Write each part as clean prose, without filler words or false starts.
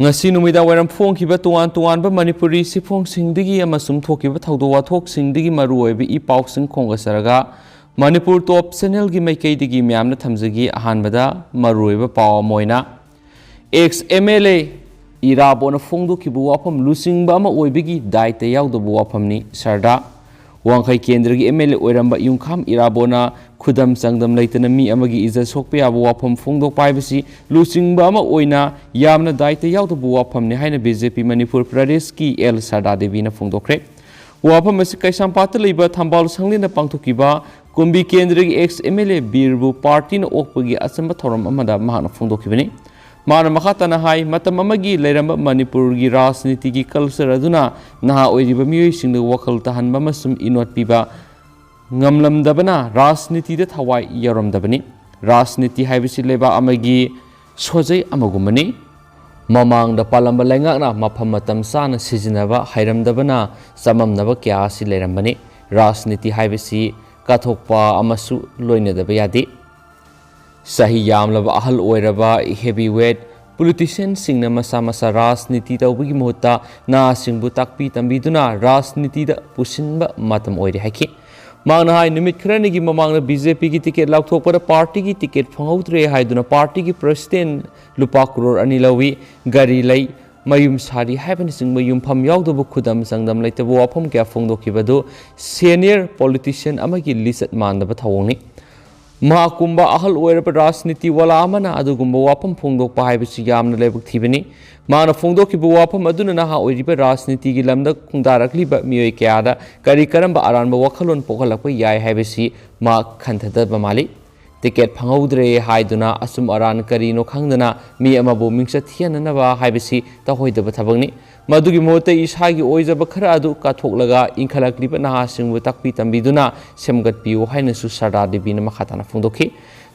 ngasi numida wairam phongkiba tuan ba Manipuri sifongsingbigi amasum thokiba thaudo wathoksingbigi maruoibi i pausing khongasaraga Manipur top channel gi maikeidigi myamna thamjagi ahanbada maruoiba paw moina ex MLA Irabot na phongdo kibu wapham lusingba ama oibigi daite yawdobu waphamni Sharda Wangkai Kendra gi MLA oiramba yungkham Irabona khudam changdam leitana mi amagi iza sokpe abu wapham phongdok paibasi lusingba ama oina yamna daite yawdobu waphamni haina BJP Manipur Pradesh ki L Sharda Devi na phongdokre wapham asi kaisampata leiba thambal sanglina pangthokiba kumbi Kendra gi ex MLA Birbu party na okpagi asamba thoram amada mahana phongdokibani Mana makhatana hai matam amagi leiramba Manipur gi rajniti gi culture aduna naha oiriba miyoi singda wakal tahan mamasum inot piba ngamlamdabana rajniti da thawai yaramdabani rajniti haibisi leba amagi sojai amagumani mamangda palamba lengakna mapham matam sana sijinaba hairamdabana samamnaba kya si leirambani rajniti haibisi kathokpa amasu loinadaba yadi Sahi yamlaba ahal oiraba heavyweight politician singna masa rajniti tawbagi muhutta na singbu takpi tambiduna rajniti da pusinba matam oire haki mangna hai numit kharanigi mamangna BJP gi ticket laukthokpada party gi ticket phangautre haiduna party gi president lupa Crore ani Louwi gari lai mayum sari haibani singba yumpham yawdobu khudam sangdam leitabu wapham kya phongdokibadu senior politician amagi lisat mandaba thawongni Makumba ahal oiraba rajniti wala amana adugumba wapam phongdok pa haibisi yamna lebuk thibani mana phongdokiba wapam aduna naha oiriba rajniti gi lamda khungdarakliba miyoi kyada kari karamba aranba wakhalon pokhalakpa yai haibisi ma khanthadaba mali ticket phangudre haiduna asum aran kari no khangdana mi amabu mingsa thiananaba haibisi tahoidaba thabangni madugi mote isagi oijaba khara adu kathoklaga inkhalakliba naha singbu takpi tambiduna semgatpiu haina su Sharda Devi na makhatana phongdokhi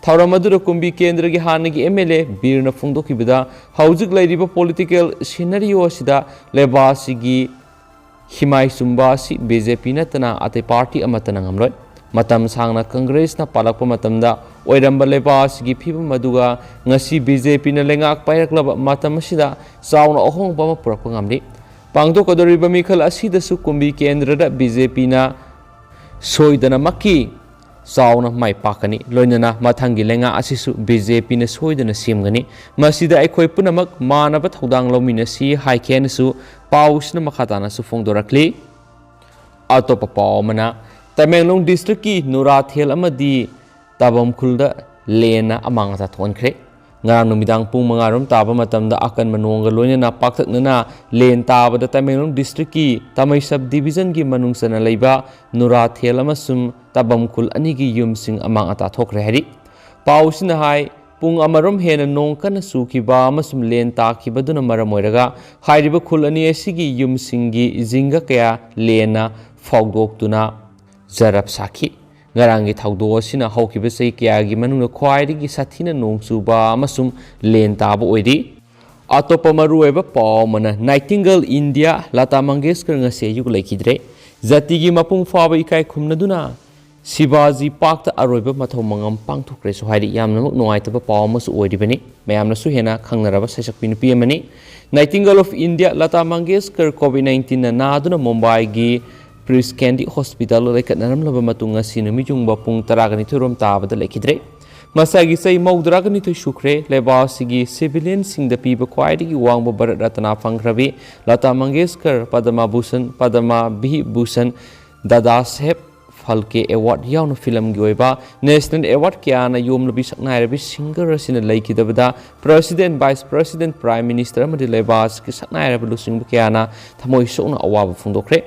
thauram adura kumbi kendra gi hanagi MLA birna phongdokibida haujik lairiba political scenario sida lebasigi himai sumba si BJP natana ate party amatana ngamloi matam sangna Congress na palakpa matamda oiramba lebasigi phiba maduga ngasi BJP na lengak pairaklaba matam sida sauna ohong bama purakpa ngamli pangdokadoriba mikhal asida su kumbi kendra da BJP na soidana makki sauna mai pakani loinana mathangi lenga asisu BJP na soidana simgani masida aikoi punamak manaba thodang lomina si haikhen su pausna makhatana su phongdorakli atopa pawmana Tamenglong district ki Nurathel amadi tabam khulda lena amangata thonkhre ngarang numidang pung mangarom taba matamda akan manonga loinana pakthaknana len tabada Tamenglong district ki Tamai sub division ki manungsana leiba Nurathel amasum tabam khul anigi yumsing amangata thokre hari pausina hai pung amarom hena nong kana sukiba amasum len takibaduna maramoiraga hairiba khul ani asigi yumsingi jinga kaya lena fogdoktuna Zarab Saki Ngarangi Taudo Sina Hokiba Sayaki Manuna Kwaidi Satina Nong Suba Masum Len Tabo Oidi Atopa Marueva Palmana Nightingale India Lata Mangeshkar Ngase Yuglakidre Zatigi Mapung Faba Ikai Kumnaduna Sibaji Park Aroba Matomangam Pangtukre Sohadi Yamnamuk Noaitaba Palmas Oidibani Mayamna Suhena Kangaraba Sasakpin Piamani Nightingale of India Lata Mangeshkar COVID-19 Naduna Mumbai Gi Prince Candy Hospital lekat naram laba matunga sinami jung bapung taragani thurom tabada lekidre masagi sai maudragani thu shukre leba sigi civilian sing the piba kwaidi wangba barat ratna phangkrabi Lata Mangeshkar Padma Bhushan Padma Bhushan Dada Saheb Phalke award yauna film gi oiba national award kyana yomlabi saknairabi singer asina leikidabada president vice president prime minister amadi leba sigi saknairabi lusing kyana thamoi sona awaba phungdokre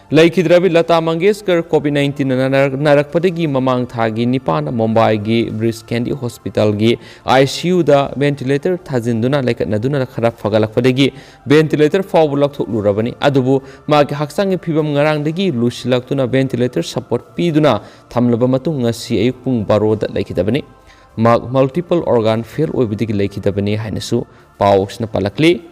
Laikidrabi Lata Mangeshkar COVID-19 narakpadagi mamang thagi nipana Mumbai gi Prince Candy Hospital gi ICU da ventilator thajinduna laikatnaduna khara fagalakpadagi ventilator fawbulak thoklurabani adubu magi haksangi phibam ngarangdagi lusilaktuna ventilator support piduna thamlaba matung ngasi ayuk pung 12 da laikidabani mag multiple organ fail oibidigi laikidabani hainasu pausna palakli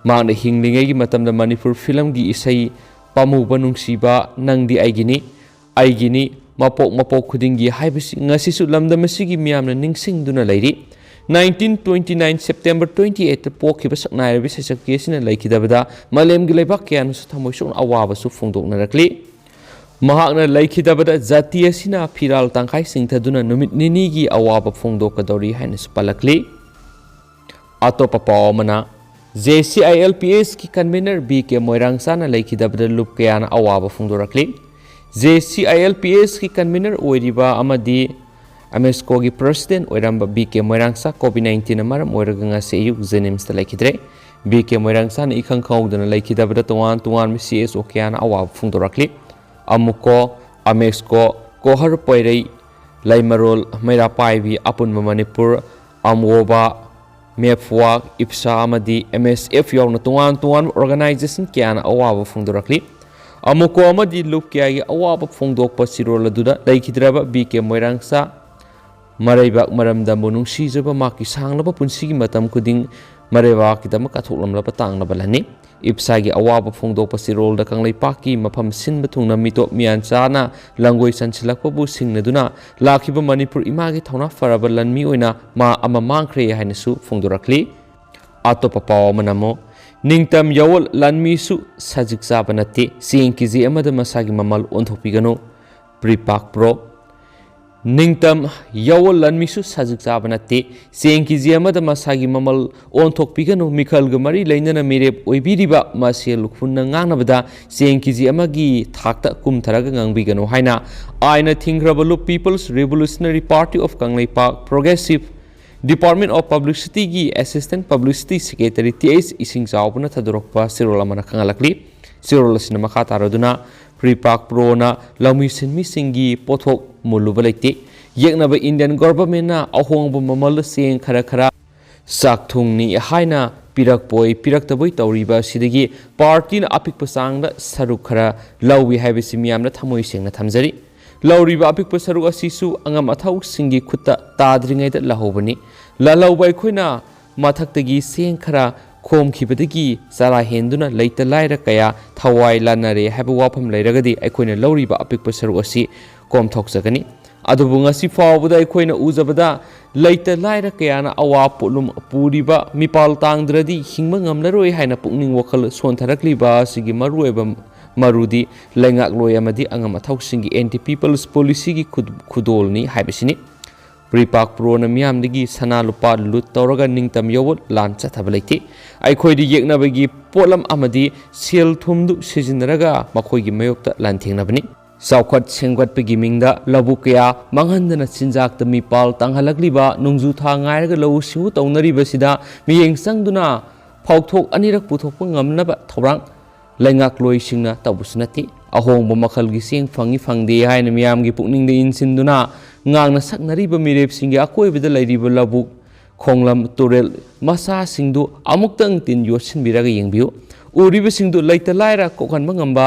magna hinglingai gi matamda Manipur film gi isai Pamuba nungsiba nangdi aigini mapok khudingi haibisi ngasisu lamdamasigi miyamna ningsingduna leiri 1929 September 28 पोखिब सकनायरबि सैसक्ति असिना लैखिदबदा मालेमगी लेबाक कयानसु थमोइसोन अवाबसु फोंदोकनरक्ली महाकना लैखिदबदा जाति असिना फिराल तंखाइ सिंथदुना नुमित निनीगी अवाब फोंदोकदौरी हाइनसु पलक्ली अतोप पावमना JCILPS की convener BK मोइरांगसाना लैखिदबदा loop कयाना अवाब फोंदोरक्ली JCILPS की convener ओइरिबा अमदी अमेस्को की president ओइरंबा BK मोइरांगसा COVID-19 मरम ओइरगा ngasi ayuk जेनिम्स लैखिद्रे BK मोइरांगसा ने इखंग खौदना लैखिदबदा तोवान CSO कयाना अवाब फोंदोरक्ली अमुको अमेस्को कोहर पोइरई लैमरोल मैरापाइबी अपुन मणिपुर अमोबा मेफवा इप्सा अमदी MSF यौन तोवान ऑर्गेनाइजेशन कयाना अवाब फोंदोरक्ली अमुको अमदी लुप कयागी अवाब फोंदोकपा सिरोल अदुदा लैखिद्रबा BK मोइरांगसा मरैबाक मरमदा मुनुंगसीजबा माकी सांगलबा पुंसिगी मतम खुदिंग मरैबाकिदम काथोकलमलबा तांगलबा लनी इप्सागी अवाब फोंदोकपा सिरोलदा कंगलैपाकी मफम सिनबा थुंगना मिटोप मियानचाना लंगोई संसिलकपबु सिंगनदुना लाखिबा मणिपुर इमागी थौना फरबा लनमी ओइना मा अमा मांगख्रे हाइनसु फोंदोरक्ली अतोपा पाव मनमो निंगतम यवल लनमीसु सजिक जाबा नते सिंग केजी अमदा मसागी ममल ओंथोपिगनो प्रीपाक प्रो निंगतम यवल लनमीसु सजिक जाबा नते सिंग केजी अमदा मसागी ममल ओंथोपिगनो मिखलग मरी लैनना मिरेप ओइबिरिबा मासेल खुन्ना ngangnabada सिंग केजी अमगी थाकता कुमथरगा ngangbigano हाइना आइना थिंग्रबलु people's revolutionary party of Kangleipak progressive department of publicity की असिस्टेंट पब्लिसिटी सेक्रेटरी TS इसिंग चावबना थदोरकपा सिरोल अमना खंगलकली सिरोल सिना मखा तारदुना प्रीपाक प्रोना लमी सिनमी सिंगी पोथोक मुलुबा लेते येकनबा इंडियन गवर्नमेंटना अहोंग ममल सेंग खरा साकथुंगनी हाइना पिरकपोई पिरक्तबोई तौरीबा सिदगी पार्टीना अपिकप सांगदा सरुक खरा लौवी हाइबसि मियामना थमोइ सेंगना थमजरी लौरीबा अपिकप सरुक असिसु अंगम अथौ सिंगी खुत्ता ताद्रिङैदा लहौबनी ललौबा अखोइना मथक्तगी सेंग खरा खोमखिबदगी सारा हेंदुना लैता लाइरा कया थवाई लानरे हाइबा वाफम लैरगदी अखोइना लौरीबा अपिकप सरुक असि कोमथोकजगनी अदुबु ngasi फावबदा अखोइना उजबदा लैता लाइरा कयाना अवा पुलुम पुरिबा मिपाल तांगद्रदी हिंगबा ngamlaroi हाइना पुकनिंग वखल सोनथरक्लिबा सिगी मरुएबा मरुदी लैंगाकलोय अमदी अंगम अथौसिंगी एंटी पीपल्स पॉलिसी की खुदोलनी हाइबसिनी प्रीपाक प्रोना मियामदगी सना लुपा लुट तौरगा निंगतम यवल लान चथाबा लैते अखोइदी येकनबगी पोलम अमदी सेल थुमदु सिजिनरगा मखोइगी मयोक्ता लानथेंगनबनी साउखत सेंगवटपगी मिंगदा लबु कया मंगहंदना चिंजाकता मिपाल तांगहलकलिबा नुंगजु था ngairaga लौ सिंगु तौनरिबसिदा मियेंग संगदुना फाउथोक अनिरक पुथोकपा ngamnaba थौरांग लैंगाकलोय सिंगना तबुसनति अहोंग मखलगी सेंग फंगी फंगदे हाइना मियामगी पुकनिंगदा इनसिंदुना ngang na saknariba mirep singi akoibida lairiba labuk khonglam turel masa singdu amuktang tin yosin biraga yengbiu uriba singdu laita laira kokhanba ngamba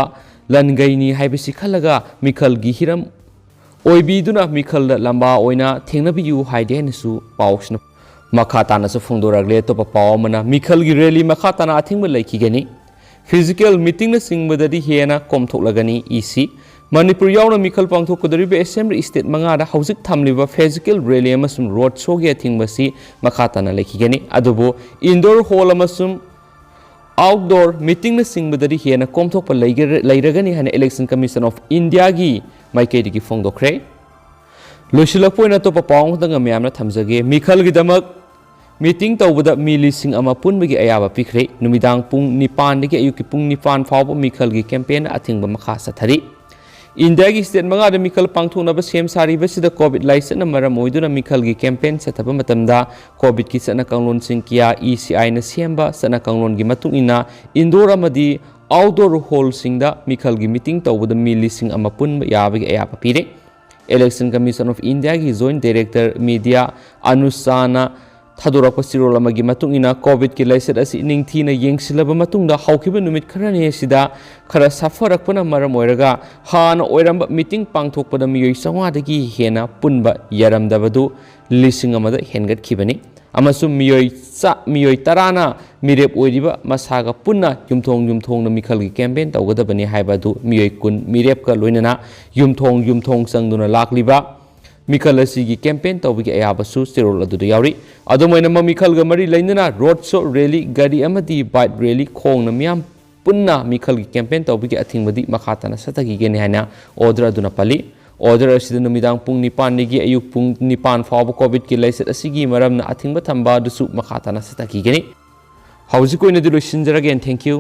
langaini haibisi khalaga mikhal gi hiram oibiduna mikhal da lamba oina thengnabiu haide nesu pausna makha tana su phungdoragle to pa pawmana mikhal gi rally makha tana athingba laikigani physical meeting na singbadadi hena komthoklagani isi Manipur yauna mikhal pangthokkodariba assembly state mangada hauzik thamliba physical rally amasum road show gi athingbasi makhatana lekhigani adubo indoor hall amasum outdoor meeting na singbadari hena komthokpa leiragani hana election commission of India gi maikedi gi phongdokre loisilakpoina to papawng danga myamna thamjage mikhal gi damak meeting tawbada milising ama punbagi ayaba pikre numidang pung 9 dagi ayuki pung 9 fawba mikhal gi campaign athingba makha sathari India की state मंगा मिखल पांथोनब same सारीबसिदा Covid licence मरम ओइदुना मिखल की campaign सेथब मतमदा Covid की सना कंगलोन सिंह किया ECI न सेमबा सना कंगलोन की मतुंगिना indoor अमदी outdoor hall सिंगदा मिखल की meeting तौबद मिलिसिंग अमा पुन याबगी अयापा पिरे इलेक्शन कमीशन ऑफ इंडिया की जॉइंट डायरेक्टर मीडिया अनुसाना थादोरप सिरोल अमगी मतुंगिना कोविड की लाइसेट असि निंगथीना येंगसिलब मतुंगदा हौखिबा नुमित खरने सिदा खरा सफरकपना मरम ओइरगा हान ओइरम मीटिंग पांगथोकपदा मियोय संवादगी हेना पुनबा यारमदबदु लिसिंग अमदा हेनगत खिबनी अमसुम मियोय तराना मिरेप ओइरिबा मसागा पुन्ना युमथोंग मिखलगी कैंपेन तौगदबनी हाइबादु मियोय कुन मिरेप का लोइनना युमथोंग संगदुना लाकलिबा ꯃꯤꯈꯜ ꯑꯁꯤꯒꯤ ꯀꯦꯝꯄꯦꯟ ꯇꯧꯕꯒꯤ ꯑꯌꯥꯕꯁꯨ ꯆꯦꯔꯣꯜ ꯑꯗꯨꯗ ꯌꯥꯎꯔꯤ ꯑꯗꯨꯃꯥꯏꯅ ꯃꯤꯈꯜꯒ ꯃꯔꯤ ꯂꯩꯅꯅ ꯔꯣꯗ ꯁꯣ ꯔꯦꯂꯤ ꯒꯥꯔꯤ ꯑꯃꯗꯤ ꯕꯥꯏꯛ ꯔꯦꯂꯤ ꯈꯣꯡꯅ ꯃꯤꯌꯥꯝ ꯄꯨꯟꯅ ꯃꯤꯈꯜꯒꯤ ꯀꯦꯝꯄꯦꯟ ꯇꯧꯕꯒꯤ ꯑꯊꯤꯡꯕꯗꯤ ꯃꯈꯥ ꯇꯥꯅ ꯆꯠꯊꯈꯤꯒꯅꯤ ꯍꯥꯏꯅ ꯑꯣꯔꯗꯔ ꯑꯗꯨꯅ ꯄꯜꯂꯤ ꯑꯣꯔꯗꯔ ꯑꯁꯤꯗ ꯅꯨꯃꯤꯗꯥꯡ ꯄꯨꯡ 9ꯗꯒꯤ ꯑꯌꯨꯛ ꯄꯨꯡ 9 ꯐꯥꯎꯕ ꯀꯣꯚꯤꯗꯀꯤ ꯂꯥꯏꯆꯠ ꯑꯁꯤꯒꯤ ꯃꯔꯝꯅ ꯑꯊꯤꯡꯕ ꯊꯝꯕ ꯑꯗꯨꯁꯨ ꯃꯈꯥ ꯇꯥꯅ ꯆꯠꯊꯈꯤꯒꯅꯤ ꯍꯧꯖꯤꯛ ꯑꯣꯏꯅꯗꯤ ꯂꯣꯏꯁꯤꯟꯖꯔꯒꯦ ꯊꯦꯡꯛ ꯌꯨ